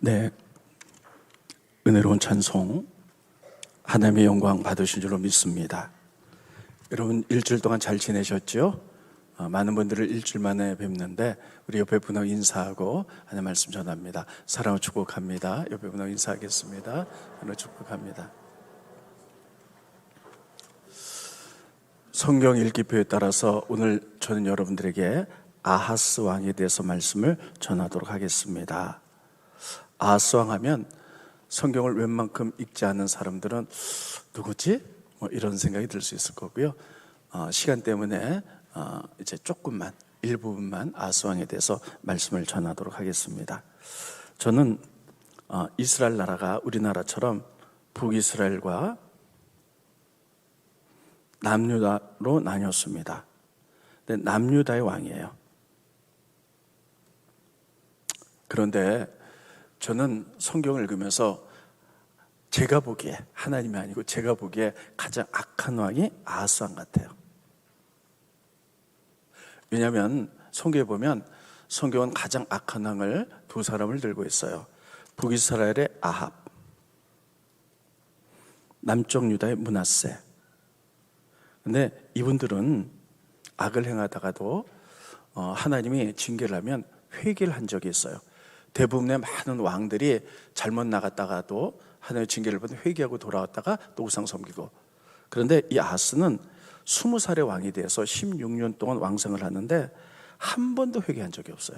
네, 은혜로운 찬송 하나님의 영광 받으신 줄로 믿습니다. 여러분 일주일 동안 잘 지내셨죠? 많은 분들을 일주일 만에 뵙는데 우리 옆에 분하고 인사하고 하나님 말씀 전합니다. 사랑을 축복합니다. 옆에 분하고 인사하겠습니다. 하나님 축복합니다. 성경 읽기표에 따라서 오늘 저는 여러분들에게 아하스 왕에 대해서 말씀을 전하도록 하겠습니다. 아하스 왕 하면 성경을 웬만큼 읽지 않은 사람들은 누구지? 이런 생각이 들 수 있을 거고요. 시간 때문에 이제 조금만 일부분만 아하스 왕에 대해서 말씀을 전하도록 하겠습니다. 저는 이스라엘 나라가 우리나라처럼 북이스라엘과 남유다로 나뉘었습니다. 근데 남유다의 왕이에요. 그런데 저는 성경을 읽으면서 제가 보기에 하나님이 아니고 제가 보기에 가장 악한 왕이 아하스 왕 같아요. 왜냐하면 성경에 보면 성경은 가장 악한 왕을 두 사람을 들고 있어요. 북이스라엘의 아합, 남쪽 유다의 므낫세. 근데 이분들은 악을 행하다가도 하나님이 징계를 하면 회개를 한 적이 있어요. 대부분의 많은 왕들이 잘못 나갔다가도 하나님의 징계를 받아 회개하고 돌아왔다가 또 우상 섬기고. 그런데 이 아하스는 20살의 왕이 돼서 16년 동안 왕성을 하는데 한 번도 회개한 적이 없어요.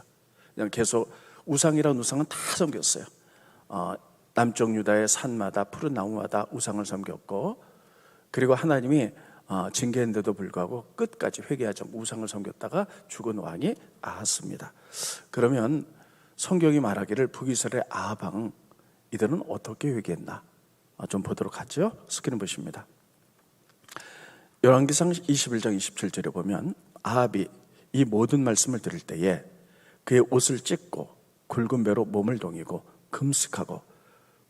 그냥 계속 우상이라는 우상은 다 섬겼어요. 남쪽 유다의 산마다 푸른 나무마다 우상을 섬겼고, 그리고 하나님이 징계했는데도 불구하고 끝까지 회개하지 않고 우상을 섬겼다가 죽은 왕이 아하스입니다. 그러면 성경이 말하기를 북이스라엘 아합 왕 이들은 어떻게 회개했나 좀 보도록 하죠. 스크린 보십니다. 열왕기상 21장 27절에 보면 아합이 이 모든 말씀을 들을 때에 그의 옷을 찢고 굵은 배로 몸을 동이고 금식하고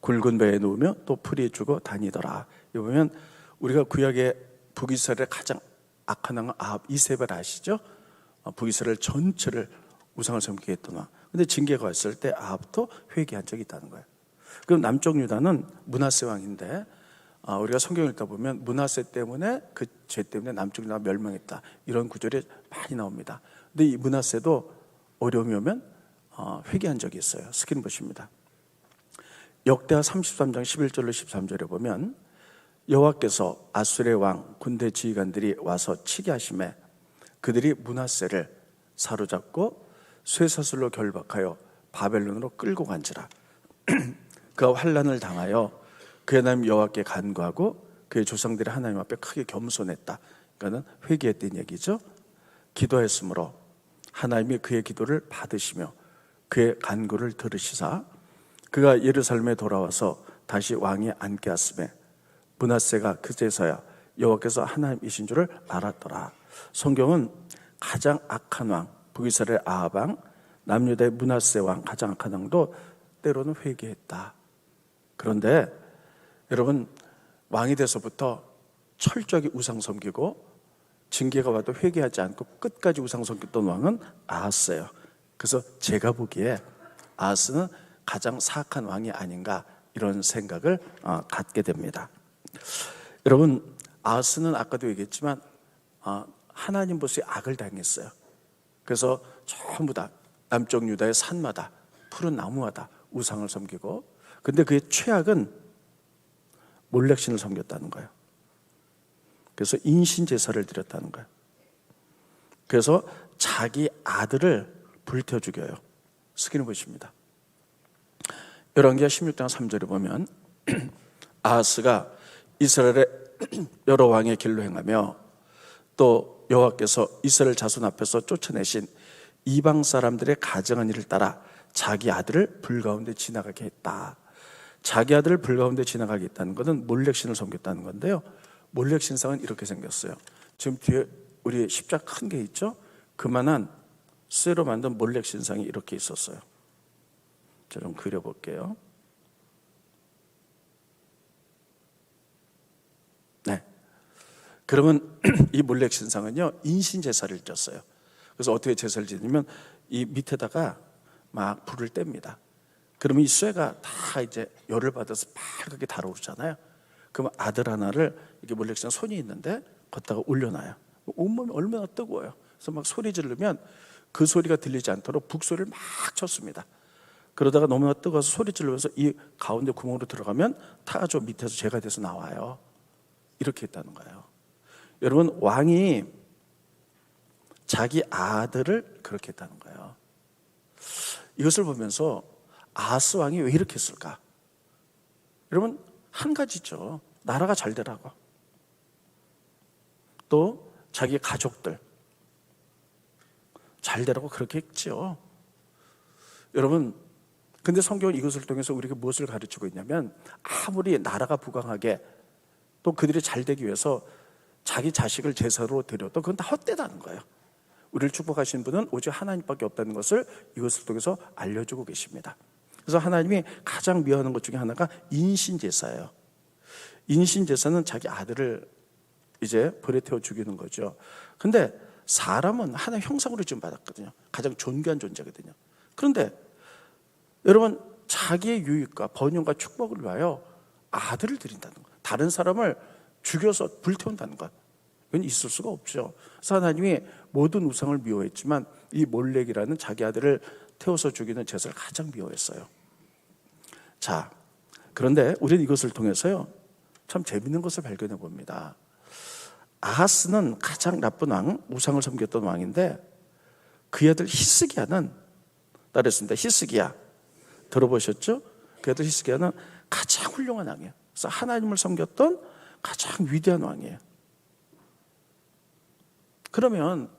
굵은 배에 누우며 또 풀이 주고 다니더라. 여기 보면 우리가 구약의 북이스라엘의 가장 악한 왕은 아합 이세벨 아시죠? 북이스라엘 전체를 우상을 섬기게 했던 왕. 근데 징계가 왔을 때 아합도 회개한 적이 있다는 거예요. 그럼 남쪽 유다는 므낫세 왕인데 우리가 성경을 읽다 보면 므낫세 때문에 그 죄 때문에 남쪽 유다가 멸망했다 이런 구절이 많이 나옵니다. 근데 이 므낫세도 어려움이 오면 회개한 적이 있어요. 스크린 보십니다. 역대하 33장 11절로 13절에 보면 여호와께서 아수르의 왕 군대 지휘관들이 와서 치게 하심에 그들이 므낫세를 사로잡고 쇠사슬로 결박하여 바벨론으로 끌고 간지라. 그가 환난을 당하여 그의 하나님 여호와께 간구하고 그의 조상들이 하나님 앞에 크게 겸손했다. 그러니까 회개했던 얘기죠. 기도했으므로 하나님이 그의 기도를 받으시며 그의 간구를 들으시사 그가 예루살렘에 돌아와서 다시 왕에 앉게 하심에 므낫세가 그제서야 여호와께서 하나님이신 줄을 알았더라. 성경은 가장 악한 왕 북이스라엘 아합 왕, 남유다의 므낫세 왕 가장 악한 왕도 때로는 회개했다. 그런데 여러분 왕이 돼서부터 철저하게 우상 섬기고 징계가 와도 회개하지 않고 끝까지 우상 섬겼던 왕은 아하스예요. 그래서 제가 보기에 아하스는 가장 사악한 왕이 아닌가 이런 생각을 갖게 됩니다. 여러분 아하스는 아까도 얘기했지만 하나님 보시기에 악을 당했어요. 그래서 전부 다 남쪽 유다의 산마다 푸른 나무마다 우상을 섬기고, 근데 그의 최악은 몰렉신을 섬겼다는 거예요. 그래서 인신제사를 드렸다는 거예요. 그래서 자기 아들을 불태워 죽여요. 스크린 보십니다. 열왕기하 16장 3절에 보면 아하스가 이스라엘의 여러 왕의 길로 행하며 또 여호와께서 이스라엘 자손 앞에서 쫓아내신 이방 사람들의 가증한 일을 따라 자기 아들을 불 가운데 지나가게 했다. 자기 아들을 불 가운데 지나가게 했다는 것은 몰렉신을 섬겼다는 건데요. 몰렉 신상은 이렇게 생겼어요. 지금 뒤에 우리 십자가 큰 게 있죠? 그만한 쇠로 만든 몰렉 신상이 이렇게 있었어요. 자, 좀 그려볼게요. 네. 그러면 이 몰렉 신상은요 인신 제사를 졌어요. 그래서 어떻게 제사를 지냐면 이 밑에다가 막 불을 뗍니다. 그러면 이 쇠가 다 이제 열을 받아서 빨갛게 달아오르잖아요. 그러면 아들 하나를 이렇게 몰래 그냥 손이 있는데 걷다가 올려놔요. 온몸이 얼마나 뜨거워요. 그래서 막 소리 지르면 그 소리가 들리지 않도록 북소리를 막 쳤습니다. 그러다가 너무나 뜨거워서 소리 지르면서 이 가운데 구멍으로 들어가면 타조 밑에서 죄가 돼서 나와요. 이렇게 했다는 거예요. 여러분, 왕이 자기 아들을 그렇게 했다는 거예요. 이것을 보면서 아하스 왕이 왜 이렇게 했을까? 여러분, 한 가지죠. 나라가 잘 되라고. 또 자기 가족들 잘 되라고 그렇게 했죠. 여러분, 근데 성경은 이것을 통해서 우리에게 무엇을 가르치고 있냐면, 아무리 나라가 부강하게 또 그들이 잘 되기 위해서 자기 자식을 제사로 드려도 그건 다 헛되다는 거예요. 우리를 축복하신 분은 오직 하나님밖에 없다는 것을 이것을 통해서 알려주고 계십니다. 그래서 하나님이 가장 미워하는 것 중에 하나가 인신제사예요. 인신제사는 자기 아들을 이제 불에 태워 죽이는 거죠. 근데 사람은 하나의 형상으로 지금 받았거든요. 가장 존귀한 존재거든요. 그런데 여러분, 자기의 유익과 번영과 축복을 위하여 아들을 드린다는 것, 다른 사람을 죽여서 불태운다는 것, 이건 있을 수가 없죠. 그래서 하나님이 모든 우상을 미워했지만 이 몰렉이라는 자기 아들을 태워서 죽이는 제사를 가장 미워했어요. 자, 그런데 우리는 이것을 통해서요, 참 재밌는 것을 발견해 봅니다. 아하스는 가장 나쁜 왕, 우상을 섬겼던 왕인데 그 아들 히스기야는 따르했습니다. 히스기야 들어보셨죠? 그 아들 히스기야는 가장 훌륭한 왕이에요. 그래서 하나님을 섬겼던 가장 위대한 왕이에요. 그러면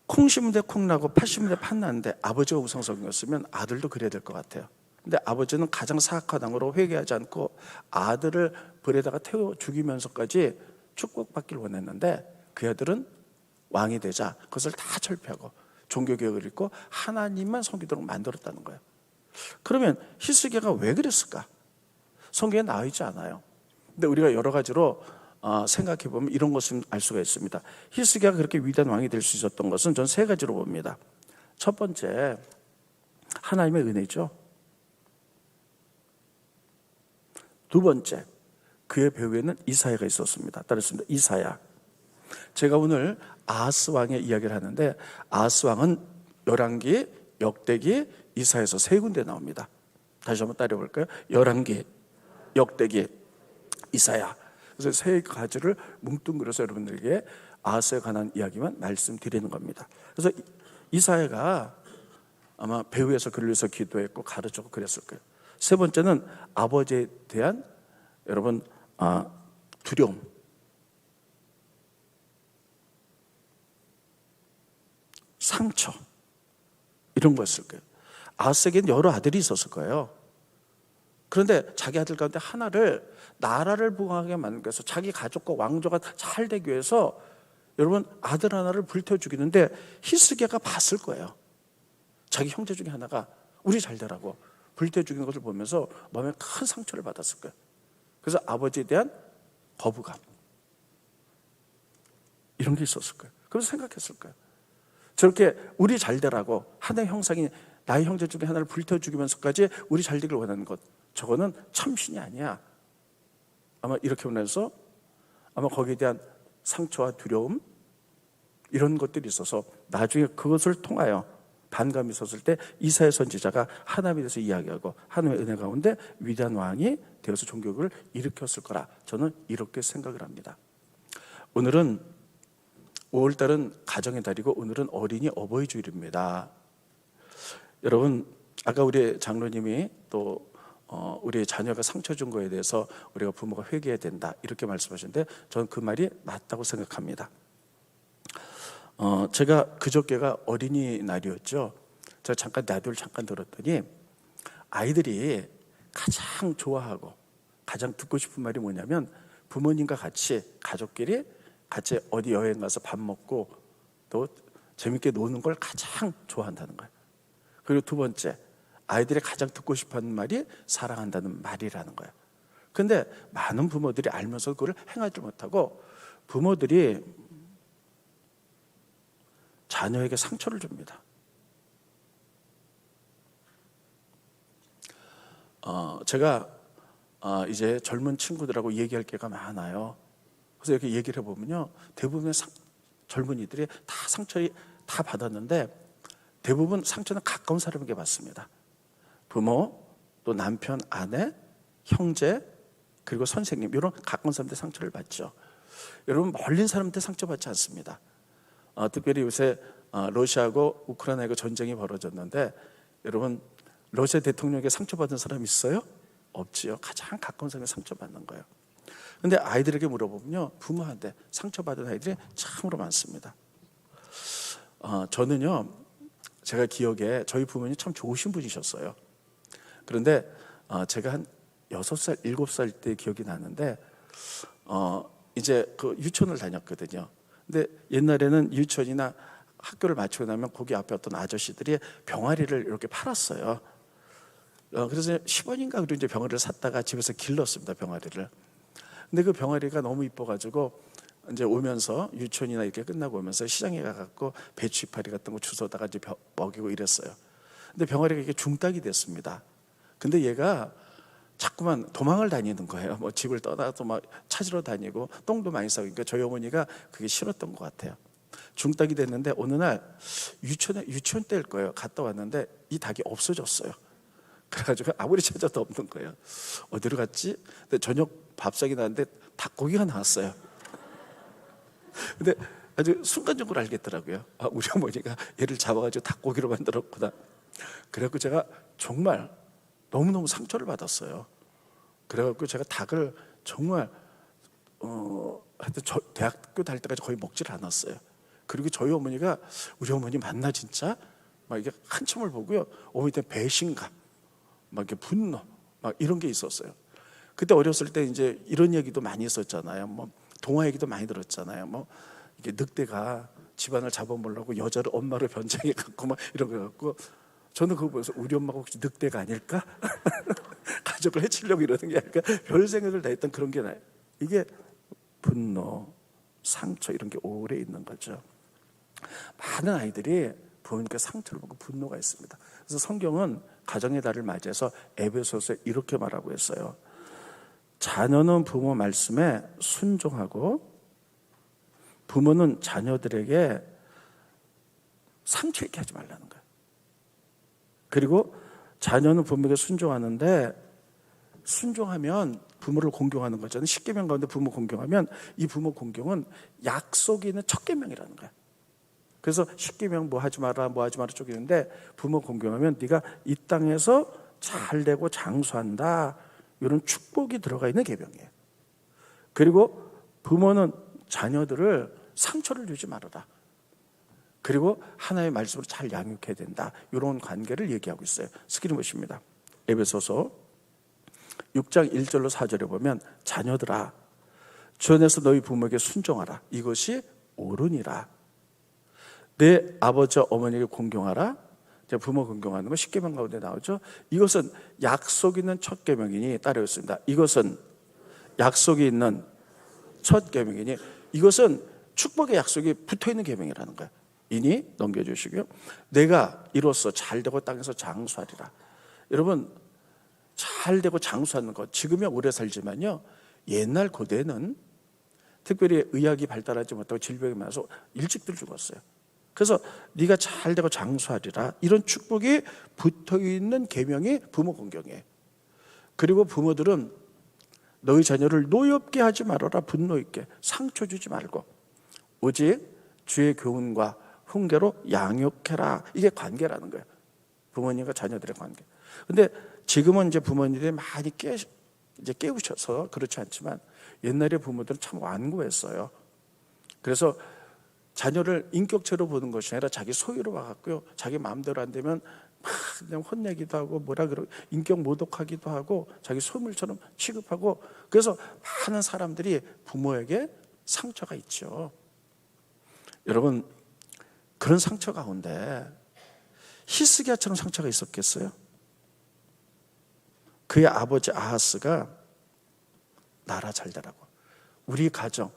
콩 심은 데 콩 나고 팥 심은 데 팥 나는데 아버지가 우상 섬겼으면 아들도 그래야 될 것 같아요. 근데 아버지는 가장 사악한 왕으로 회개하지 않고 아들을 불에다가 태워 죽이면서까지 축복받기를 원했는데 그 아들은 왕이 되자 그것을 다 철폐하고 종교개혁을 읽고 하나님만 섬기도록 만들었다는 거예요. 그러면 히스기야가 왜 그랬을까? 성경에 나와 있지 않아요. 근데 우리가 여러 가지로 생각해 보면 이런 것을 알 수가 있습니다. 히스기야가 그렇게 위대한 왕이 될 수 있었던 것은 전 세 가지로 봅니다. 첫 번째, 하나님의 은혜죠. 두 번째, 그의 배후에는 이사야가 있었습니다. 따르겠습니다. 이사야. 제가 오늘 아하스 왕의 이야기를 하는데 아하스 왕은 열왕기, 역대기, 이사야에서 세 군데 나옵니다. 다시 한번 따라해볼까요? 열왕기, 역대기, 이사야. 그래서 세 가지를 뭉뚱그려서 여러분들에게 아하스에 관한 이야기만 말씀드리는 겁니다. 그래서 이사야가 아마 배후에서 그를 위해서 기도했고 가르쳤고 그랬을 거예요. 세 번째는 아버지에 대한 여러분 두려움, 상처, 이런 거였을 거예요. 아하스에게는 여러 아들이 있었을 거예요. 그런데 자기 아들 가운데 하나를 나라를 부강하게 만들기 위해서 자기 가족과 왕조가 잘 되기 위해서 여러분 아들 하나를 불태워 죽이는데 히스기야가 봤을 거예요. 자기 형제 중에 하나가 우리 잘 되라고 불태워 죽이는 것을 보면서 마음에 큰 상처를 받았을 거예요. 그래서 아버지에 대한 거부감, 이런 게 있었을 거예요. 그래서 생각했을 거예요. 저렇게 우리 잘 되라고 하나의 형상이 나의 형제 중에 하나를 불태워 죽이면서까지 우리 잘 되기를 원하는 것, 저거는 참신이 아니야. 아마 이렇게 보면서 아마 거기에 대한 상처와 두려움, 이런 것들이 있어서 나중에 그것을 통하여 반감이 있었을 때 이사야 선지자가 하나님에 대해서 이야기하고 하나님의 은혜 가운데 위대한 왕이 되어서 종교를 일으켰을 거라 저는 이렇게 생각을 합니다. 오늘은 5월달은 가정의 달이고 오늘은 어린이 어버이 주일입니다. 여러분, 아까 우리 장로님이 또 우리 자녀가 상처 준 거에 대해서 우리가 부모가 회개해야 된다 이렇게 말씀하셨는데 저는 그 말이 맞다고 생각합니다. 제가 그저께가 어린이날이었죠. 제가 잠깐 라디오를 잠깐 들었더니 아이들이 가장 좋아하고 가장 듣고 싶은 말이 뭐냐면 부모님과 같이 가족끼리 같이 어디 여행 가서 밥 먹고 또 재밌게 노는 걸 가장 좋아한다는 거예요. 그리고 두 번째, 아이들이 가장 듣고 싶어하는 말이 사랑한다는 말이라는 거예요. 그런데 많은 부모들이 알면서 그걸 행하지 못하고 부모들이 자녀에게 상처를 줍니다. 제가 이제 젊은 친구들하고 얘기할 게가 많아요. 그래서 이렇게 얘기를 해보면요, 대부분의 젊은이들이 다 상처 다 받았는데 대부분 상처는 가까운 사람에게 받습니다. 부모, 또 남편, 아내, 형제, 그리고 선생님, 이런 가까운 사람한테 상처를 받죠. 여러분, 멀린 사람한테 상처받지 않습니다. 특별히 요새 러시아하고 우크라이나하고 전쟁이 벌어졌는데, 여러분, 러시아 대통령에게 상처받은 사람 있어요? 없지요. 가장 가까운 사람이 상처받는 거예요. 근데 아이들에게 물어보면요, 부모한테 상처받은 아이들이 참으로 많습니다. 저는요, 제가 기억에 저희 부모님 참 좋으신 분이셨어요. 그런데 제가 한 6살, 7살 때 기억이 나는데 이제 그 유치원을 다녔거든요. 근데 옛날에는 유치원이나 학교를 마치고 나면 거기 앞에 어떤 아저씨들이 병아리를 이렇게 팔았어요. 그래서 10원인가 그리고 이제 병아리를 샀다가 집에서 길렀습니다, 병아리를. 근데 그 병아리가 너무 이뻐가지고 이제 오면서 유치원이나 이렇게 끝나고 오면서 시장에 가갖고 배추 이파리 같은 거 주워다가 이제 먹이고 이랬어요. 근데 병아리가 이게 중딱이 됐습니다. 근데 얘가 자꾸만 도망을 다니는 거예요. 뭐 집을 떠나서 막 찾으러 다니고 똥도 많이 싸고. 그러니까 저희 어머니가 그게 싫었던 것 같아요. 중딱이 됐는데 어느 날 유치원 때일 거예요. 갔다 왔는데 이 닭이 없어졌어요. 그래가지고 아무리 찾아도 없는 거예요. 어디로 갔지? 근데 저녁 밥상이 나왔는데 닭고기가 나왔어요. 근데 아주 순간적으로 알겠더라고요. 우리 어머니가 얘를 잡아가지고 닭고기로 만들었구나. 그래갖고 제가 정말 너무너무 상처를 받았어요. 그래갖고 제가 닭을 정말 하여튼 대학교 다닐 때까지 거의 먹지를 않았어요. 그리고 저희 어머니가 우리 어머니 맞나 진짜? 막 이게 한참을 보고요. 어머니 때 배신감, 막 이렇게 분노, 막 이런 게 있었어요. 그때 어렸을 때 이제 이런 얘기도 많이 있었잖아요. 뭐 동화 얘기도 많이 들었잖아요. 뭐 이게 늑대가 집안을 잡아먹으려고 여자를 엄마로 변장해 갖고 막 이런 거 갖고 저는 그거 보면서 우리 엄마가 혹시 늑대가 아닐까? 가족을 해치려고 이러는 게 아닐까? 별 생각을 다 했던 그런 게 나요. 이게 분노, 상처 이런 게 오래 있는 거죠. 많은 아이들이 부모님께 상처를 받고 분노가 있습니다. 그래서 성경은 가정의 달을 맞이해서 에베소서에 이렇게 말하고 있어요. 자녀는 부모 말씀에 순종하고 부모는 자녀들에게 상처 있게 하지 말라는 거예요. 그리고 자녀는 부모에게 순종하는데 순종하면 부모를 공경하는 거잖아요. 10계명 가운데 부모 공경하면 이 부모 공경은 약속이 있는 첫 계명이라는 거예요. 그래서 10계명 뭐 하지 마라 뭐 하지 마라 쪽이 있는데 부모 공경하면 네가 이 땅에서 잘 되고 장수한다. 이런 축복이 들어가 있는 계명이에요. 그리고 부모는 자녀들을 상처를 주지 말아라. 그리고 하나의 말씀으로 잘 양육해야 된다. 이런 관계를 얘기하고 있어요. 스크린 보십니다. 에베소서 6장 1절로 4절에 보면 자녀들아 주 안에서 너희 부모에게 순종하라. 이것이 옳으니라. 내 아버지와 어머니에게 공경하라. 부모 공경하는 거 10계명 가운데 나오죠. 이것은 약속 있는 첫 계명이니 따르겠습니다. 이것은 약속이 있는 첫 계명이니 이것은 축복의 약속이 붙어있는 계명이라는 거예요. 이니 넘겨주시고요. 내가 이로써 잘되고 땅에서 장수하리라. 여러분 잘되고 장수하는 것 지금이야 오래 살지만요 옛날 고대는 특별히 의학이 발달하지 못하고 질병이 많아서 일찍들 죽었어요. 그래서 네가 잘되고 장수하리라 이런 축복이 붙어있는 계명이 부모 공경이에요. 그리고 부모들은 너희 자녀를 노엽게 하지 말아라. 분노 있게 상처 주지 말고 오직 주의 교훈과 훈계로 양육해라. 이게 관계라는 거예요. 부모님과 자녀들의 관계. 근데 지금은 이제 부모님들이 많이 이제 깨우셔서 그렇지 않지만 옛날에 부모들은 참 완고했어요. 그래서 자녀를 인격체로 보는 것이 아니라 자기 소유로 봐갖고요. 자기 마음대로 안 되면 막 그냥 혼내기도 하고 뭐라 그러고 인격 모독하기도 하고 자기 소물처럼 취급하고 그래서 많은 사람들이 부모에게 상처가 있죠. 여러분 그런 상처 가운데 히스기야처럼 상처가 있었겠어요? 그의 아버지 아하스가 나라 잘 되라고 우리 가정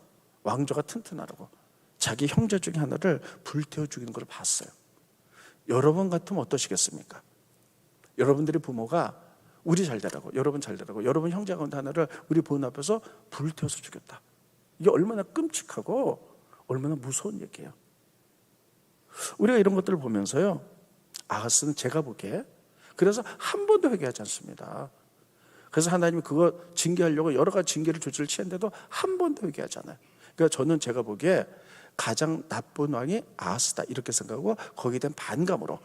왕조가 튼튼하라고 자기 형제 중에 하나를 불태워 죽이는 걸 봤어요. 여러분 같으면 어떠시겠습니까? 여러분들이 부모가 우리 잘 되라고, 여러분 잘 되라고, 여러분 형제 가운데 하나를 우리 본 앞에서 불태워서 죽였다. 이게 얼마나 끔찍하고 얼마나 무서운 얘기예요. 우리가 이런 것들을 보면서요, 아하스는 제가 보기에 그래서 한 번도 회개하지 않습니다. 그래서 하나님이 그거 징계하려고 여러 가지 징계를 조치를 취했는데도 한 번도 회개하지 않아요. 그러니까 저는 제가 보기에 가장 나쁜 왕이 아하스다 이렇게 생각하고 거기에 대한 반감으로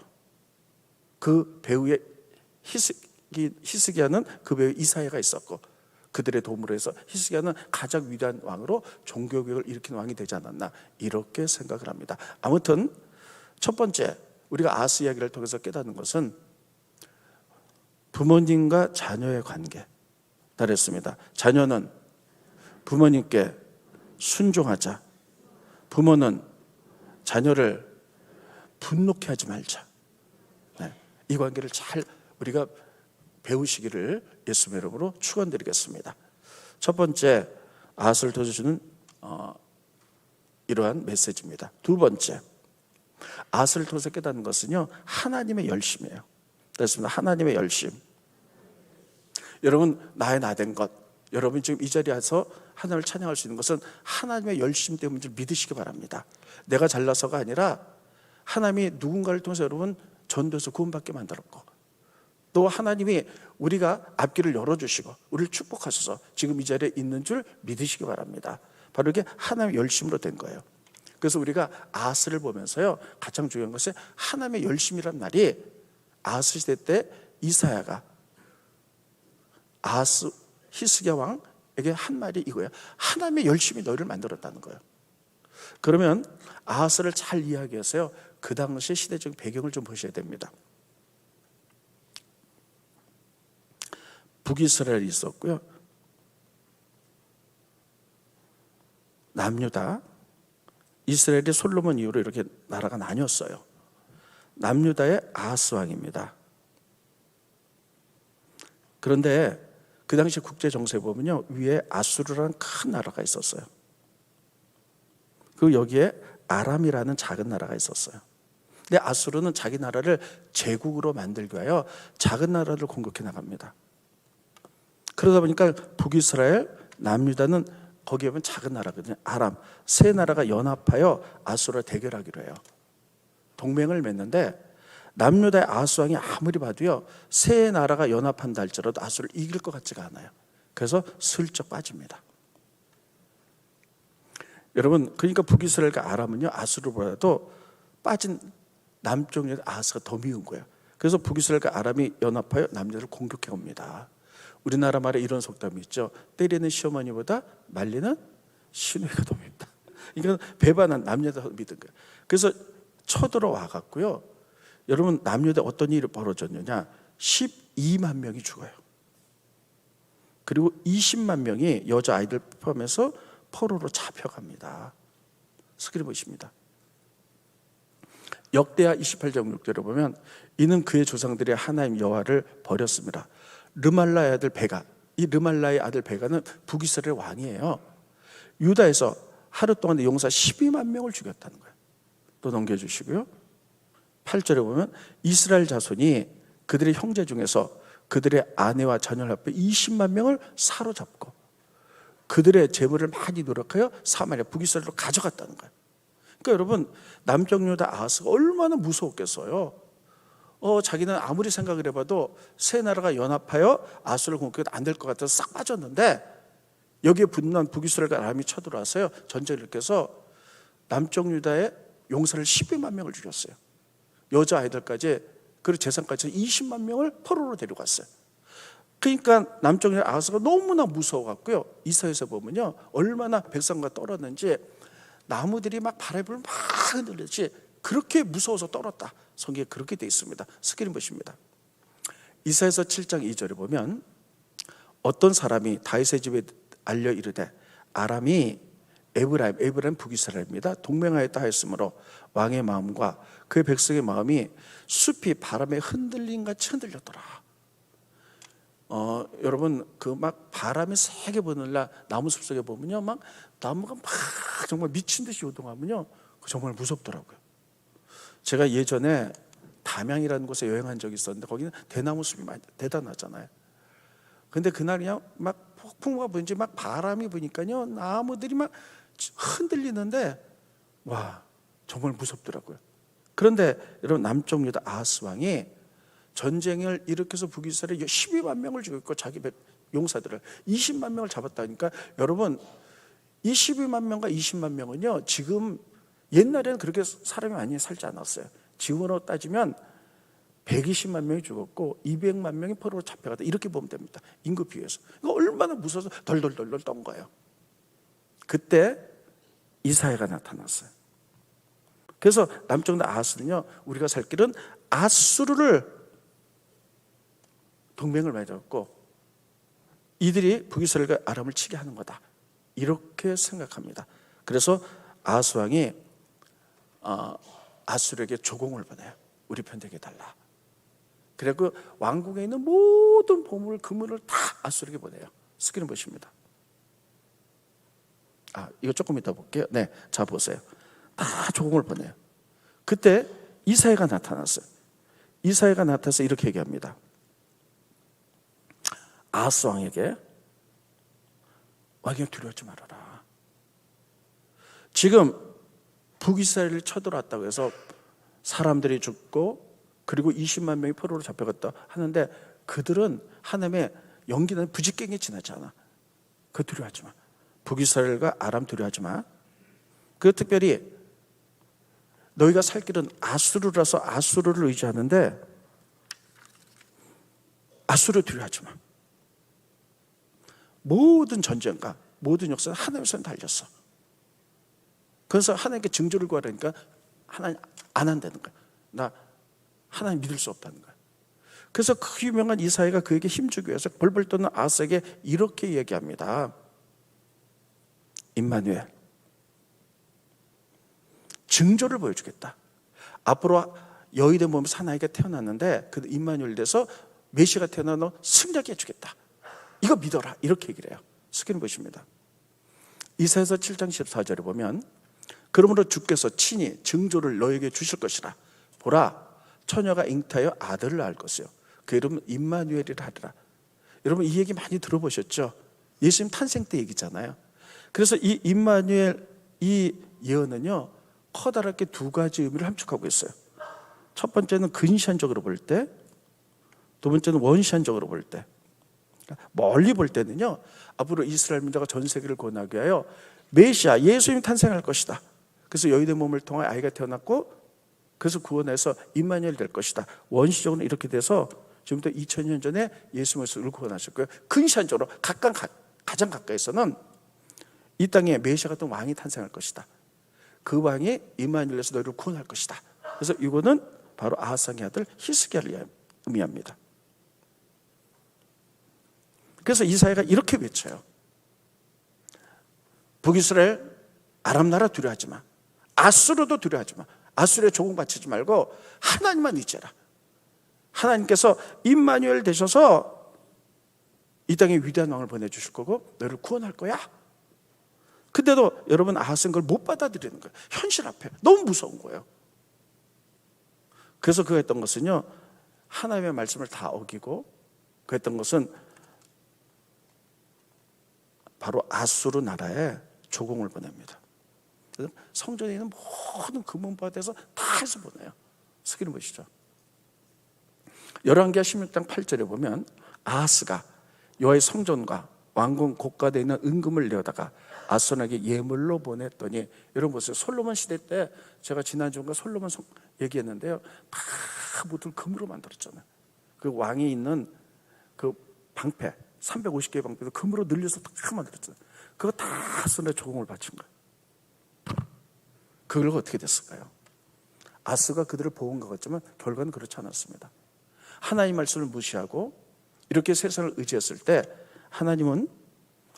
그 배후에 히스기야는 그 배후에 이사야가 있었고 그들의 도움으로 해서 히스기야는 가장 위대한 왕으로 종교개혁을 일으킨 왕이 되지 않았나 이렇게 생각을 합니다. 아무튼 첫 번째 우리가 아하스 이야기를 통해서 깨닫는 것은 부모님과 자녀의 관계 다랬습니다. 자녀는 부모님께 순종하자. 부모는 자녀를 분노케 하지 말자. 네, 이 관계를 잘 우리가 배우시기를 예수님의 이름으로 축원드리겠습니다. 첫 번째 아하스를 도와주는 이러한 메시지입니다. 두 번째 아하스를 통해서 깨닫는 것은요 하나님의 열심이에요. 그렇습니다. 하나님의 열심. 여러분 나의 나된 것, 여러분 지금 이 자리에 와서 하나님을 찬양할 수 있는 것은 하나님의 열심 때문인 줄 믿으시기 바랍니다. 내가 잘나서가 아니라 하나님이 누군가를 통해서 여러분 전도해서 구원받게 만들었고 또 하나님이 우리가 앞길을 열어주시고 우리를 축복하셔서 지금 이 자리에 있는 줄 믿으시기 바랍니다. 바로 이게 하나님의 열심으로 된 거예요. 그래서 우리가 아하스를 보면서요 가장 중요한 것은 하나님의 열심이란 말이 아하스 시대 때 이사야가 아하스 히스기야 왕에게 한 말이 이거예요. 하나님의 열심이 너희를 만들었다는 거예요. 그러면 아하스를 잘 이해하기 위해서요 그 당시 시대적 배경을 좀 보셔야 됩니다. 북이스라엘이 있었고요, 남유다, 이스라엘이 솔로몬 이후로 이렇게 나라가 나뉘었어요. 남유다의 아하스 왕입니다. 그런데 그 당시 국제 정세에 보면요 위에 아수르라는 큰 나라가 있었어요. 그리고 여기에 아람이라는 작은 나라가 있었어요. 근데 아수르는 자기 나라를 제국으로 만들기 위하여 작은 나라를 공격해 나갑니다. 그러다 보니까 북이스라엘, 남유다는 거기에 보면 작은 나라거든요. 아람, 세 나라가 연합하여 아수르와 대결하기로 해요. 동맹을 맺는데 남유다의 아하스 왕이 아무리 봐도요 세 나라가 연합한다 할지라도 아수르를 이길 것 같지가 않아요. 그래서 슬쩍 빠집니다. 여러분 그러니까 북이스라엘과 아람은요 아수르보다도 빠진 남쪽 아하스가 더 미운 거예요. 그래서 북이스라엘과 아람이 연합하여 남유다를 공격해 옵니다. 우리나라 말에 이런 속담이 있죠. 때리는 시어머니보다 말리는 시누이가 더 밉다. 이건 배반한 남유다가 믿은 거예요. 그래서 쳐들어와 갖고요 여러분 남유다에 어떤 일이 벌어졌느냐 12만 명이 죽어요. 그리고 20만 명이 여자아이들 포함해서 포로로 잡혀갑니다. 스크린 보십니다. 역대하 28장 6절에 보면 이는 그의 조상들의 하나님 여호와를 버렸습니다. 르말라의 아들 베가, 이 르말라의 아들 베가는 북이스라엘 왕이에요. 유다에서 하루 동안 용사 12만 명을 죽였다는 거예요. 또 넘겨주시고요 8절에 보면 이스라엘 자손이 그들의 형제 중에서 그들의 아내와 자녀를 합해 20만 명을 사로잡고 그들의 재물을 많이 노력하여 사마리아 북이스라엘로 가져갔다는 거예요. 그러니까 여러분 남쪽 유다 아하스가 얼마나 무서웠겠어요. 자기는 아무리 생각을 해봐도 세 나라가 연합하여 아수를 공격해도 안 될 것 같아서 싹 빠졌는데 여기에 분노한 북이스라엘과 아람이 쳐들어와서요 전쟁을 일으켜서 남쪽 유다의 용사를 12만 명을 죽였어요. 여자아이들까지 그리고 재산까지 20만 명을 포로로 데려갔어요. 그러니까 남쪽 유다 아하스가 너무나 무서워갖고요 이사야에서 보면요 얼마나 백성과 떨었는지 나무들이 막 바람에 막 흔들리지 그렇게 무서워서 떨었다. 성경에 그렇게 되어 있습니다. 스크린 보십니다. 이사야서 7장 2절에 보면 어떤 사람이 다윗의 집에 알려 이르되 아람이 에브라임 북이스라엘입니다. 동맹하였다 하였으므로 왕의 마음과 그의 백성의 마음이 숲이 바람에 흔들린 같이 흔들렸더라. 여러분 그 막 바람이 세게 부는 날 나무 숲 속에 보면요 막 나무가 막 정말 미친 듯이 요동하면요 정말 무섭더라고요. 제가 예전에 담양이라는 곳에 여행한 적이 있었는데 거기는 대나무 숲이 많이 대단하잖아요. 근데 그날 그냥 막 폭풍우가 부는지 막 바람이 부니까요, 나무들이 막 흔들리는데, 와, 정말 무섭더라고요. 그런데 여러분, 남쪽 유다 아하스 왕이 전쟁을 일으켜서 북이스라엘에 12만 명을 죽였고 자기 용사들을 20만 명을 잡았다니까. 여러분, 이 12만 명과 20만 명은요, 지금 옛날에는 그렇게 사람이 많이 살지 않았어요. 지금으로 따지면 120만 명이 죽었고 200만 명이 포로로 잡혀갔다, 이렇게 보면 됩니다. 인구 비교해서. 이거 얼마나 무서워서 덜덜덜덜 떤 거예요. 그때 이사야가 나타났어요. 그래서 남쪽 아하스는요, 우리가 살 길은 아수르를 동맹을 맺었고 이들이 북이스라엘과 아람을 치게 하는 거다, 이렇게 생각합니다. 그래서 아하스 왕이 아수르에게 조공을 보내요. 우리 편 되게 달라. 그리고 왕궁에 있는 모든 보물, 금은을 다 아수르에게 보내요. 스크린 보십니다. 이거 조금 이따 볼게요. 네, 자 보세요. 다 조공을 보내요. 그때 이사야가 나타났어요. 이사야가 나타나서 이렇게 얘기합니다. 아하스 왕에게, 왕이여 두려워하지 말아라. 지금 북이스라엘을 쳐들어왔다고 해서 사람들이 죽고 그리고 20만 명이 포로로 잡혀갔다 하는데, 그들은 하나님의 연기는 부직갱에 지나지 않아. 그거 두려워하지 마. 북이스라엘과 아람 두려워하지 마. 그 특별히 너희가 살 길은 아수르라서 아수르를 의지하는데 아수르 두려워하지 마. 모든 전쟁과 모든 역사는 하나님의 손에 달렸어. 그래서 하나님께 증조를 구하라니까 하나님 안 한다는 거야. 나 하나님 믿을 수 없다는 거야. 그래서 그 유명한 이사야가 그에게 힘주기 위해서 벌벌 떠는 아하스에게 이렇게 얘기합니다. 임마누엘, 증조를 보여주겠다. 앞으로 여인의 몸에서 한 아이가 태어났는데 그 임마누엘 돼서 메시아가 태어나 너 승리하게 해주겠다. 이거 믿어라. 이렇게 얘기를 해요. 스크린 보십니다. 이사야서 7장 14절에 보면, 그러므로 주께서 친히 증조를 너에게 주실 것이라. 보라, 처녀가 잉타하여 아들을 낳을 것이요 그 이름은 임마누엘이라 하리라. 여러분, 이 얘기 많이 들어보셨죠? 예수님 탄생 때 얘기잖아요. 그래서 이 임마누엘, 이 예언은요, 커다랗게 두 가지 의미를 함축하고 있어요. 첫 번째는 근시안적으로 볼 때, 두 번째는 원시안적으로 볼 때. 멀리 볼 때는요, 앞으로 이스라엘 민족가 전 세계를 구원하기 위하여 메시아 예수님이 탄생할 것이다. 그래서 여인의 몸을 통해 아이가 태어났고 그래서 구원해서 임마누엘 될 것이다. 원시적으로 이렇게 돼서 지금부터 2000년 전에 예수님을 구원하셨고요. 근시안적으로 가장 가까이서는 이 땅에 메시아 같은 왕이 탄생할 것이다. 그 왕이 임마누엘에서 너희를 구원할 것이다. 그래서 이거는 바로 아하스의 아들 히스기야를 의미합니다. 그래서 이사야가 이렇게 외쳐요. 북이스라엘, 아람 나라 두려워하지 마. 아수르도 두려워하지 마. 아수르에 조공받치지 말고 하나님만 의지해라. 하나님께서 임마누엘 되셔서 이 땅에 위대한 왕을 보내주실 거고 너희를 구원할 거야. 근데도 여러분, 아하스는 그걸 못 받아들이는 거예요. 현실 앞에 너무 무서운 거예요. 그래서 그가 했던 것은요, 하나님의 말씀을 다 어기고 그 했던 것은 바로 아수르 나라에 조공을 보냅니다. 성전에 있는 모든 금은바에서 다 해서 보내요. 스크린 보시죠. 열왕기하 16장 8절에 보면 아하스가 여호와의 성전과 왕궁 고가되어 있는 은금을 내어다가 아손에게 예물로 보냈더니, 여러분 보세요. 솔로몬 시대 때 제가 지난주인가 솔로몬 얘기했는데요, 다 모두 금으로 만들었잖아요. 그 왕이 있는 그 방패 350개의 방패도 금으로 늘려서 다 만들었잖아요. 그거 다 아손에 조공을 바친 거예요. 그걸 어떻게 됐을까요? 아스가 그들을 보은 것 같지만 결과는 그렇지 않았습니다. 하나님 말씀을 무시하고 이렇게 세상을 의지했을 때 하나님은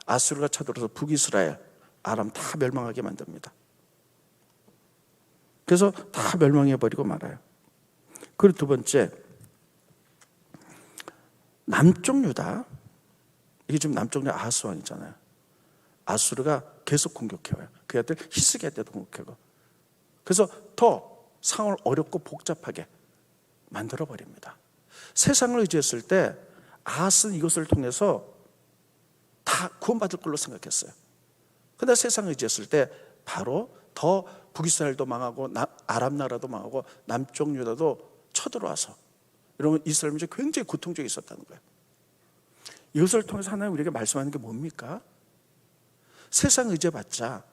아수르가 쳐들어서 북이스라엘, 아람 다 멸망하게 만듭니다. 그래서 다 멸망해버리고 말아요. 그리고 두 번째, 남쪽 유다, 이게 지금 남쪽 유다 아하스 왕이잖아요. 아수르가 계속 공격해와요. 그 아들 히스기야 때도 공격하고. 그래서 더 상황을 어렵고 복잡하게 만들어버립니다. 세상을 의지했을 때 아하스는 이것을 통해서 다 구원받을 걸로 생각했어요. 그런데 세상을 의지했을 때 바로 더 북이스라엘도 망하고 아람 나라도 망하고 남쪽 유다도 쳐들어와서 여러분 이스라엘 민족이 굉장히 고통적이 있었다는 거예요. 이것을 통해서 하나님 우리에게 말씀하는 게 뭡니까? 세상 의지해봤자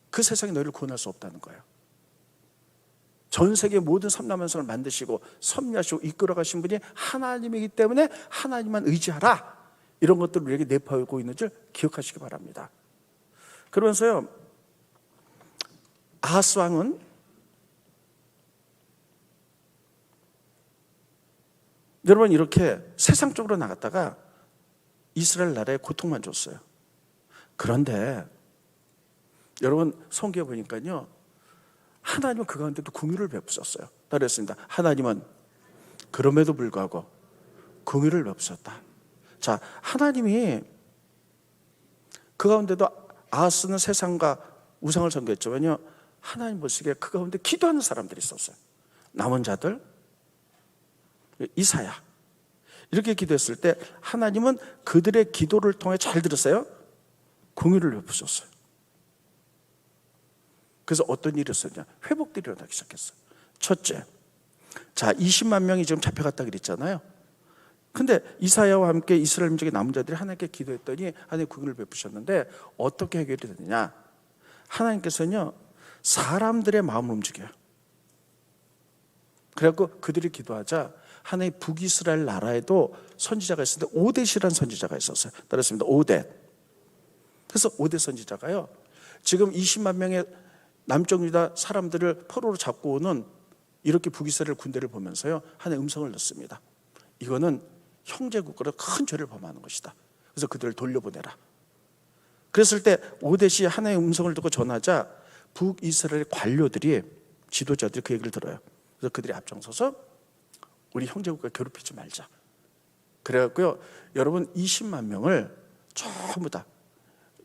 그 세상이 너희를 구원할 수 없다는 거예요. 전 세계 모든 섬남한성을 만드시고 섭리하시고 이끌어가신 분이 하나님이기 때문에 하나님만 의지하라, 이런 것들을 우리에게 내포하고 있는 줄 기억하시기 바랍니다. 그러면서요, 아하스 왕은 여러분 이렇게 세상적으로 나갔다가 이스라엘 나라에 고통만 줬어요. 그런데 여러분 성경에 보니까요, 하나님은 그 가운데도 긍휼을 베푸셨어요. 따르했습니다. 하나님은 그럼에도 불구하고 긍휼을 베푸셨다. 자, 하나님이 그 가운데도 아하스는 세상과 우상을 섬겼지만요, 하나님 보시기에 그 가운데 기도하는 사람들이 있었어요. 남은 자들, 이사야, 이렇게 기도했을 때 하나님은 그들의 기도를 통해 잘 들으세요, 긍휼을 베푸셨어요. 그래서 어떤 일이 있었냐? 회복들이 일어나기 시작했어요. 첫째, 자 20만 명이 지금 잡혀갔다 그랬잖아요. 근데 이사야와 함께 이스라엘 민족의 남은 자들이 하나님께 기도했더니 하나님 긍휼을 베푸셨는데 어떻게 해결이 되느냐? 하나님께서는요, 사람들의 마음을 움직여요. 그래갖고 그들이 기도하자 하나님 북이스라엘 나라에도 선지자가 있었는데 오뎃이라는 선지자가 있었어요. 따랐습니다. 오뎃. 그래서 오뎃 선지자가요, 지금 20만 명의 남쪽 유다 사람들을 포로로 잡고 오는 이렇게 북이스라엘 군대를 보면서요, 하나의 음성을 넣습니다. 이거는 형제국가로 큰 죄를 범하는 것이다. 그래서 그들을 돌려보내라. 그랬을 때 오뎃이 하나의 음성을 듣고 전하자 북이스라엘 관료들이, 지도자들이 그 얘기를 들어요. 그래서 그들이 앞장서서 우리 형제국가 괴롭히지 말자. 그래갖고요, 여러분 20만 명을 전부 다,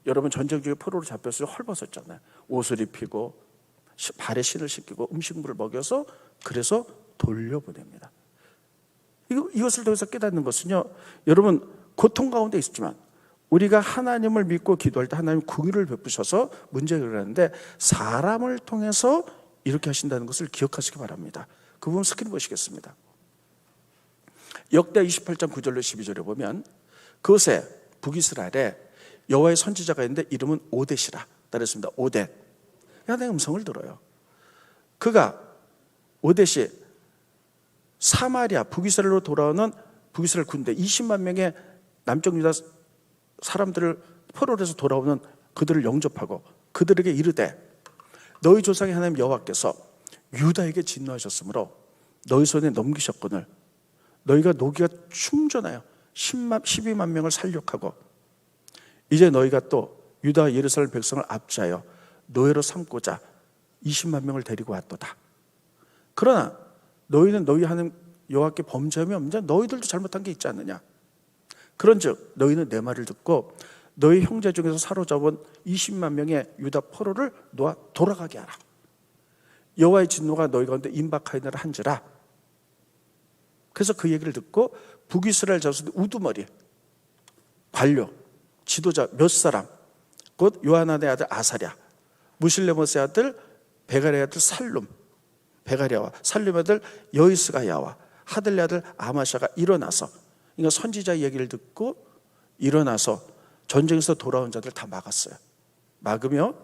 여러분 전쟁 중에 포로로 잡혔을 때 헐벗었잖아요. 옷을 입히고 발에 신을 신기고 음식물을 먹여서 그래서 돌려보냅니다. 이것을 통해서 깨닫는 것은요, 여러분 고통 가운데 있었지만 우리가 하나님을 믿고 기도할 때 하나님 긍휼을 베푸셔서 문제가 일어나는데 사람을 통해서 이렇게 하신다는 것을 기억하시기 바랍니다. 그 부분 스크린 보시겠습니다. 역대 28장 9절로 12절에 보면 그곳에 북이스라엘에 여호와의 선지자가 있는데 이름은 오뎃이라. 따르했습니다. 오뎃. 하나님의 음성을 들어요. 그가, 오뎃이 사마리아 북이스라엘로 돌아오는 북이스라엘 군대 20만 명의 남쪽 유다 사람들을 포로로 해서 돌아오는 그들을 영접하고 그들에게 이르되 너희 조상의 하나님 여호와께서 유다에게 진노하셨으므로 너희 손에 넘기셨거늘 너희가 노기가 충전하여 12만 명을 살육하고 이제 너희가 또 유다 예루살렘 백성을 압제하여 노예로 삼고자 20만 명을 데리고 왔도다. 그러나 너희는 너희 하나님 여호와께 범죄함이 없느냐? 너희들도 잘못한 게 있지 않느냐? 그런즉 너희는 내 말을 듣고 너희 형제 중에서 사로잡은 20만 명의 유다 포로를 놓아 돌아가게 하라. 여호와의 진노가 너희 가운데 임박하였느라 한지라. 그래서 그 얘기를 듣고 북이스라엘 자손 우두머리 관료 지도자 몇 사람, 곧 요하난의 아들 아사랴, 무실레못의 아들 베가랴의 아들 살룸, 베가랴와 살룸의 아들 여이스가야와 하들레 아들 아마샤가 일어나서, 그러니까 선지자의 얘기를 듣고 일어나서 전쟁에서 돌아온 자들 다 막았어요. 막으며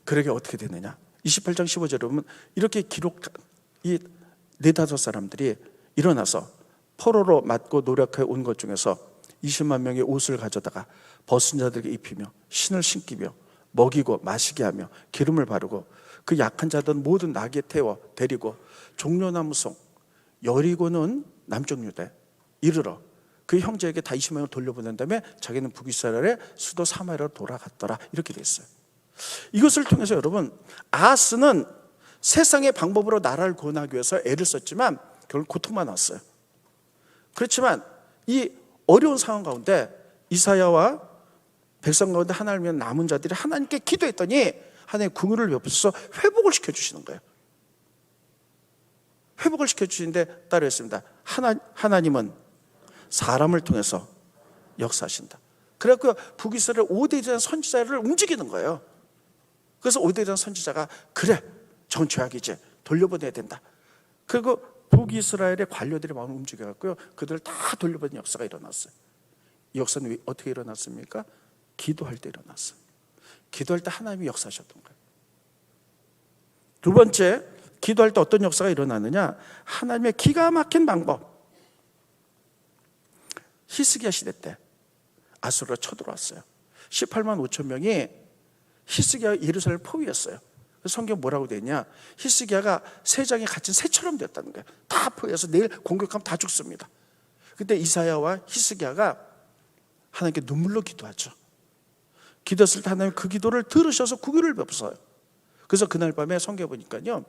그러게 어떻게 됐느냐? 28장 15절에 보면 이렇게 기록한 이 네다섯 사람들이 일어나서 포로로 맞고 노력해 온 것 중에서 20만 명의 옷을 가져다가 벗은 자들에게 입히며 신을 신기며 먹이고 마시게 하며 기름을 바르고 그 약한 자들 모든 나귀에 태워 데리고 종려나무송 여리고는 남쪽 유다에 이르러 그 형제에게 다 20만 명을 돌려보낸 다음에 자기는 북이스라엘의 수도 사마리아로 돌아갔더라. 이렇게 돼 있어요. 이것을 통해서 여러분, 아하스는 세상의 방법으로 나라를 구원하기 위해서 애를 썼지만 결국 고통만 왔어요. 그렇지만 이 어려운 상황 가운데 이사야와 백성 가운데 하나님을 위한 남은 자들이 하나님께 기도했더니 하나님의 긍휼을 베푸셔서 회복을 시켜주시는 거예요. 회복을 시켜주시는데 따로 했습니다. 하나님은 사람을 통해서 역사하신다. 그래갖고 북이스라엘 5대에 대한 선지자를 움직이는 거예요. 그래서 5대에 대한 선지자가 그래, 전 죄악이지, 돌려보내야 된다. 그리고 북이스라엘의 관료들의 마음을 움직여갖고요, 그들을 다 돌려보내는 역사가 일어났어요. 이 역사는 어떻게 일어났습니까? 기도할 때 일어났어요. 기도할 때 하나님이 역사하셨던 거예요. 두 번째, 기도할 때 어떤 역사가 일어나느냐? 하나님의 기가 막힌 방법. 히스기야 시대 때 아수르가 쳐들어왔어요. 18만 5천 명이 히스기야가 예루살렘을 포위했어요. 성경 뭐라고 되어 있냐? 히스기야가 새장에 갇힌 새처럼 됐다는 거예요. 다 포위해서 내일 공격하면 다 죽습니다. 그때 이사야와 히스기야가 하나님께 눈물로 기도하죠. 기도했을 때 하나님 그 기도를 들으셔서 구휼을 베푸세요. 그래서 그날 밤에 성경에 보니까요,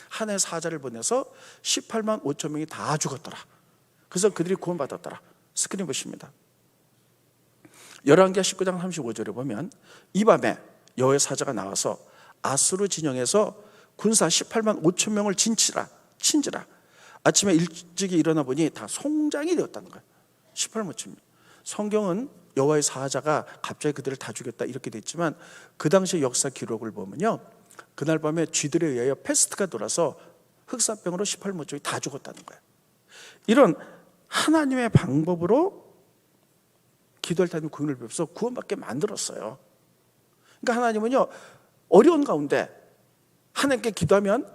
하나의 사자를 보내서 18만 5천 명이 다 죽었더라. 그래서 그들이 구원받았더라. 스크린 보십니다. 열왕기하 19장 35절에 보면 이 밤에 여호와의 사자가 나와서 아수르 진영에서 군사 18만 5천 명을 친지라. 아침에 일찍이 일어나 보니 다 송장이 되었다는 거예요. 18만 5천 명. 성경은 여호와의 사자가 갑자기 그들을 다 죽였다 이렇게 돼 있지만, 그 당시 역사 기록을 보면요, 그날 밤에 쥐들에 의하여 패스트가 돌아서 흑사병으로 18만 5천이 다 죽었다는 거예요. 이런 하나님의 방법으로 기도할 때 하나님 구원을 베풀어서 구원받게 만들었어요. 그러니까 하나님은요, 어려운 가운데 하나님께 기도하면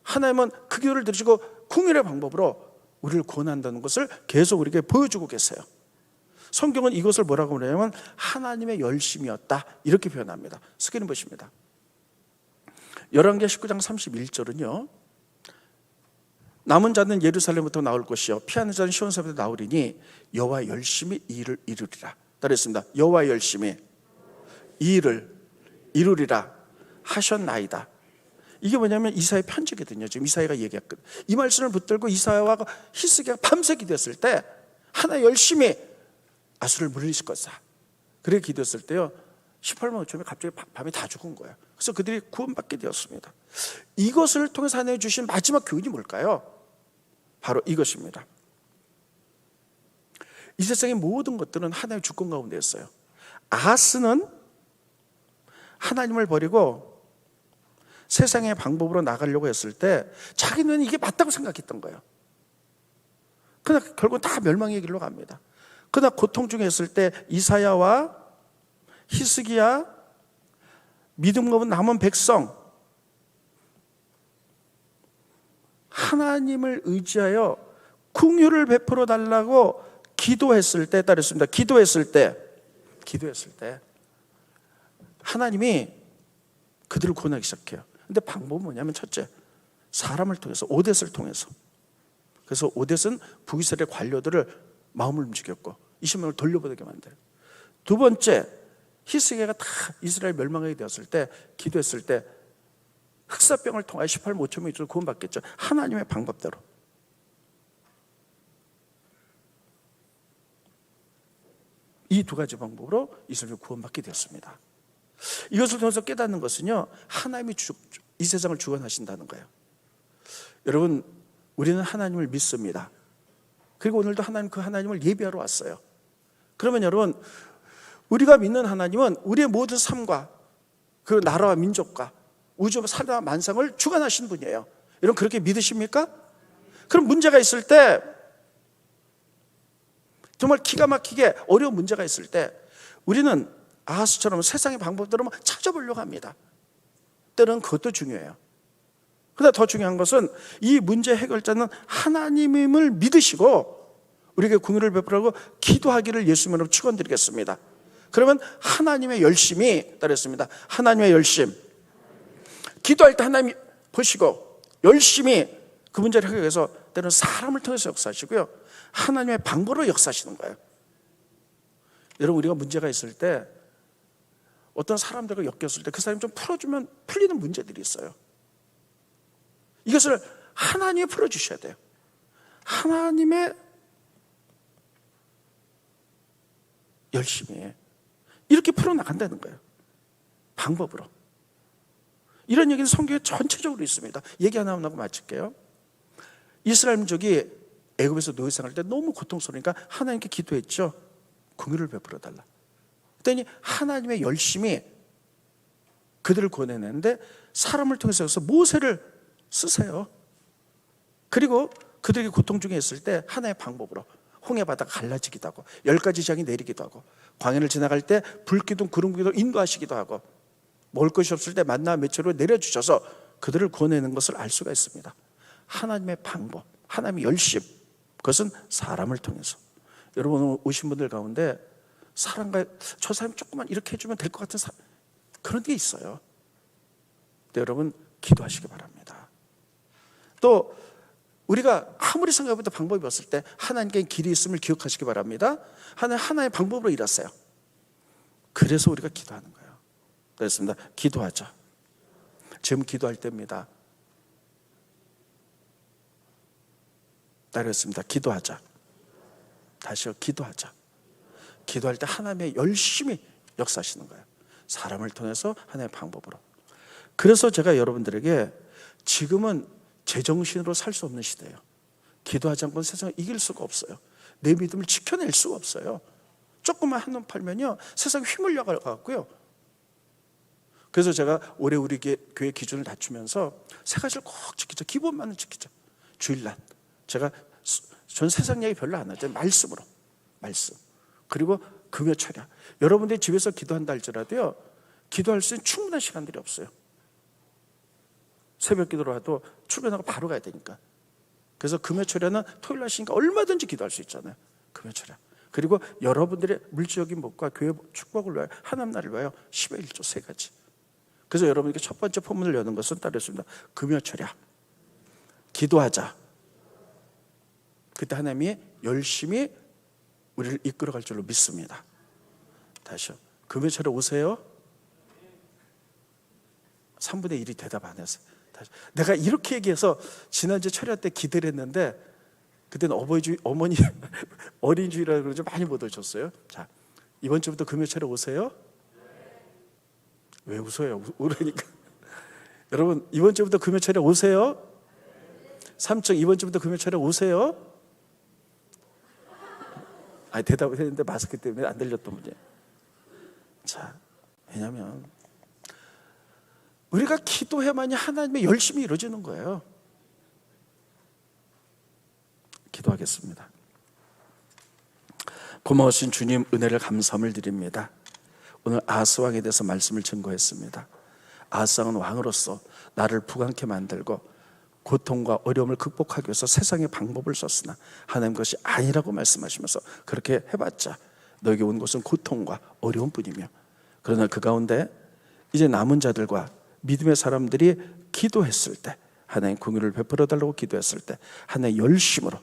하나님은 그 기도를 들으시고 궁율의 방법으로 우리를 구원한다는 것을 계속 우리에게 보여주고 계세요. 성경은 이것을 뭐라고 그러냐면 하나님의 열심이었다 이렇게 표현합니다. 스크린 보십니다. 열왕기하 19장 31절은요, 남은 자는 예루살렘부터 나올 것이요 피하는 자는 시온산부터 나오리니 여호와 열심히 이 일을 이루리라. 따르겠습니다. 여호와 열심히 이 일을 이루리라 하셨나이다. 이게 뭐냐면 이사야 편지거든요. 지금 이사야가 얘기했거든요. 이 말씀을 붙들고 이사야와 히스기야가 밤새 기도했을 때 하나 열심히 아수를 물리실 것이다. 그렇게 기도했을 때요, 18만 5천명이 갑자기 밤에 다 죽은 거예요. 그래서 그들이 구원받게 되었습니다. 이것을 통해서 하나님 주신 마지막 교훈이 뭘까요? 바로 이것입니다. 이 세상의 모든 것들은 하나님의 주권 가운데 있어요. 아하스는 하나님을 버리고 세상의 방법으로 나가려고 했을 때 자기는 이게 맞다고 생각했던 거예요. 그러나 결국 다 멸망의 길로 갑니다. 그러나 고통 중에 있을 때 이사야와 히스기야, 믿음 없는 남은 백성, 하나님을 의지하여 긍휼을 베풀어 달라고 기도했을 때, 따르겠습니다. 기도했을 때 하나님이 그들을 구원하기 시작해요. 근데 방법은 뭐냐면, 첫째, 사람을 통해서, 오뎃을 통해서. 그래서 오뎃은 북이스라엘 관료들을 마음을 움직였고 20명을 돌려보내게 만들어요. 두 번째, 히스기야가 다 이스라엘 멸망하게 되었을 때 기도했을 때 흑사병을 통하여 18만 5천 명이 구원받겠죠. 하나님의 방법대로. 이 두 가지 방법으로 이스라엘을 구원받게 되었습니다. 이것을 통해서 깨닫는 것은요, 하나님이 이 세상을 주관하신다는 거예요. 여러분, 우리는 하나님을 믿습니다. 그리고 오늘도 그 하나님을 예배하러 왔어요. 그러면 여러분, 우리가 믿는 하나님은 우리의 모든 삶과 그 나라와 민족과 우주 사람 만상을 주관하신 분이에요. 여러분, 그렇게 믿으십니까? 그럼 문제가 있을 때, 정말 기가 막히게 어려운 문제가 있을 때 우리는 아하스처럼 세상의 방법대로 찾아보려고 합니다. 때로는 그것도 중요해요. 그러나 더 중요한 것은 이 문제 해결자는 하나님임을 믿으시고 우리에게 긍휼을 베풀라고 기도하기를 예수님으로 축원드리겠습니다. 그러면 하나님의 열심이 따르겠습니다. 하나님의 열심. 기도할 때 하나님 보시고 열심히 그 문제를 해결해서 때로는 사람을 통해서 역사하시고요, 하나님의 방법으로 역사하시는 거예요. 여러분, 우리가 문제가 있을 때 어떤 사람들과 엮였을 때 그 사람이 좀 풀어주면 풀리는 문제들이 있어요. 이것을 하나님이 풀어주셔야 돼요. 하나님의 열심히 이렇게 풀어나간다는 거예요. 방법으로. 이런 얘기는 성경에 전체적으로 있습니다. 얘기 하나 하고 마칠게요. 이스라엘 민족이 애굽에서 노예 생활할 때 너무 고통스러우니까 하나님께 기도했죠. 긍휼을 베풀어 달라. 그랬더니 하나님의 열심히 그들을 구원해내는데 사람을 통해서 모세를 쓰세요. 그리고 그들이 고통 중에 있을 때 하나의 방법으로 홍해 바다가 갈라지기도 하고 10가지 재앙이 내리기도 하고 광야를 지나갈 때 불기둥 구름기둥 인도하시기도 하고 먹을 것이 없을 때 만나 매초로 내려주셔서 그들을 구원해내는 것을 알 수가 있습니다. 하나님의 방법, 하나님의 열심, 그것은 사람을 통해서. 여러분 오늘 오신 분들 가운데 사람과 저 사람 조금만 이렇게 해주면 될 것 같은 그런 게 있어요. 근데 여러분 기도하시기 바랍니다. 또 우리가 아무리 생각해도 방법이 없을 때 하나님께 길이 있음을 기억하시기 바랍니다. 하나의 방법으로 일하세요. 그래서 우리가 기도하는 거예요. 그렇습니다. 기도하자. 지금 기도할 때입니다. 따르겠습니다. 기도하자. 다시요. 기도하자. 기도할 때 하나님의 열심히 역사하시는 거예요. 사람을 통해서 하나의 방법으로. 그래서 제가 여러분들에게 지금은 제정신으로 살 수 없는 시대예요. 기도하지 않고는 세상을 이길 수가 없어요. 내 믿음을 지켜낼 수가 없어요. 조금만 한눈 팔면요 세상에 휘물려 가고요. 그래서 제가 올해 우리 교회 기준을 낮추면서 세 가지를 꼭 지키자. 기본만은 지키자. 주일날 전 세상 얘기 별로 안 하죠. 말씀으로. 말씀. 그리고 금요 철야. 여러분들이 집에서 기도한다 할지라도요 기도할 수 있는 충분한 시간들이 없어요. 새벽 기도로 하도 출근하고 바로 가야 되니까. 그래서 금요 철야는 토요일 하시니까 얼마든지 기도할 수 있잖아요. 금요 철야. 그리고 여러분들의 물질적인 복과 교회 축복을 위하여 하나님 나라를 위하여 10의 1조 세 가지. 그래서 여러분에게 첫 번째 포문을 여는 것은 따르겠습니다. 금요 철야. 기도하자. 그때 하나님이 열심히 우리를 이끌어갈 줄로 믿습니다. 다시요. 금요 철야 오세요. 3분의 1이 대답 안 했어요. 내가 이렇게 얘기해서 지난주 철야 때 기대를 했는데 그때는 어머니 어린이주일이라 그러죠. 많이 못 오셨어요. 자, 이번 주부터 금요 철야 오세요. 왜 웃어요? 울으니까. 여러분 이번 주부터 금요 철야 오세요. 3층 이번 주부터 금요 철야 오세요. 대답을 했는데 마스크 때문에 안 들렸던 문제. 자, 왜냐하면 우리가 기도해야만이 하나님의 열심히 이루어지는 거예요. 기도하겠습니다. 고마우신 주님 은혜를 감사함을 드립니다. 오늘 아하스 왕에 대해서 말씀을 증거했습니다. 아하스 왕은 왕으로서 나를 부강케 만들고 고통과 어려움을 극복하기 위해서 세상의 방법을 썼으나 하나님 것이 아니라고 말씀하시면서 그렇게 해봤자 너에게 온 것은 고통과 어려움뿐이며 그러나 그 가운데 이제 남은 자들과 믿음의 사람들이 기도했을 때 하나님 긍휼을 베풀어 달라고 기도했을 때 하나님의 열심으로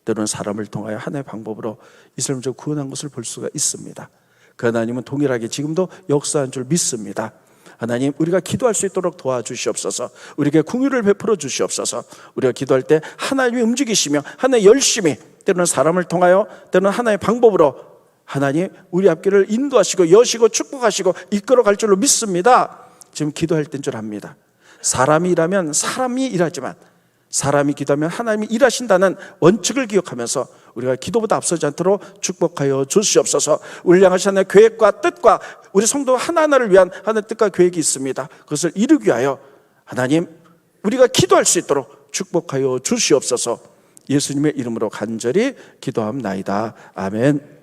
때로는 사람을 통하여 하나님의 방법으로 이스라엘 민족을 구원한 것을 볼 수가 있습니다. 그 하나님은 동일하게 지금도 역사한 줄 믿습니다. 하나님 우리가 기도할 수 있도록 도와주시옵소서. 우리에게 긍휼을 베풀어 주시옵소서. 우리가 기도할 때 하나님이 움직이시며 하나님 열심히 때로는 사람을 통하여 때로는 하나의 방법으로 하나님 우리 앞길을 인도하시고 여시고 축복하시고 이끌어갈 줄로 믿습니다. 지금 기도할 때인 줄 압니다. 사람이 일하면 사람이 일하지만 사람이 기도하면 하나님이 일하신다는 원칙을 기억하면서 우리가 기도보다 앞서지 않도록 축복하여 주시옵소서. 우리 향하신 하나님의 계획과 뜻과 우리 성도 하나하나를 위한 하나님의 뜻과 계획이 있습니다. 그것을 이루기 위하여 하나님 우리가 기도할 수 있도록 축복하여 주시옵소서. 예수님의 이름으로 간절히 기도합나이다. 아멘.